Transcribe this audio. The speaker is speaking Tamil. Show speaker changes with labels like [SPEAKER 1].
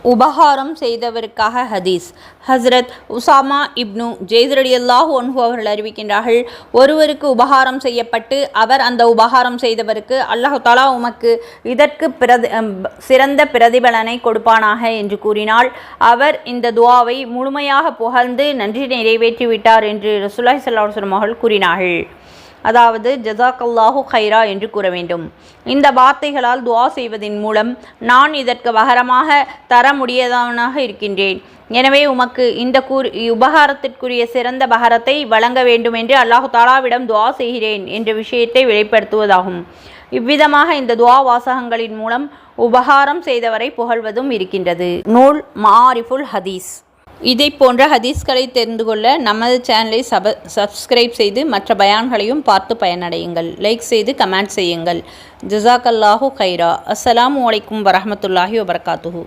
[SPEAKER 1] உபகாரம் செய்தவருக்காக ஹதீஸ். ஹஸ்ரத் உசாமா இப்னு ஜெயித் ரலியல்லாஹு அன்ஹு அவர்கள் அறிவிக்கின்றார்கள், ஒருவருக்கு உபகாரம் செய்யப்பட்டு அவர் அந்த உபகாரம் செய்தவருக்கு அல்லாஹ் தஆலா உமக்கு இதற்கு சிறந்த பிரதிபலனை கொடுப்பானாக என்று கூறினால் அவர் இந்த துஆவை முழுமையாக புகழ்ந்து நன்றி நிறைவேற்றிவிட்டார் என்று ரசூலுல்லாஹி ஸல்லல்லாஹு அலைஹி வஸல்லம் அவர்கள் கூறினார்கள். அதாவது ஜஸாக்கல்லாஹு ஹைரா என்று கூற வேண்டும். இந்த வார்த்தைகளால் துஆ செய்வதின் மூலம் நான் இதற்கு பகரமாக தர முடியாதவனாக இருக்கின்றேன், எனவே உமக்கு இந்த உபகாரத்திற்குரிய சிறந்த பகரத்தை வழங்க வேண்டும் என்று அல்லாஹ் தஆலாவிடம் துஆ செய்கிறேன் என்ற விஷயத்தை வெளிப்படுத்துவதாகும். இவ்விதமாக இந்த துஆ வாசகங்களின் மூலம் உபகாரம் செய்தவரை புகழ்வதும் இருக்கின்றது. நூல் மஆரிஃபுல் ஹதீஸ். இதை போன்ற ஹதீஸ்களை தெரிந்து கொள்ள நமது சேனலை சப்ஸ்கிரைப் செய்து மற்ற பயான்களையும் பார்த்து பயனடையுங்கள். லைக் செய்து கமெண்ட் செய்யுங்கள். ஜஸாக்கல்லாஹு ஹைரா. அஸ்ஸலாமு அலைக்கும் வரஹ்மத்துல்லாஹி வபரகாத்துஹு.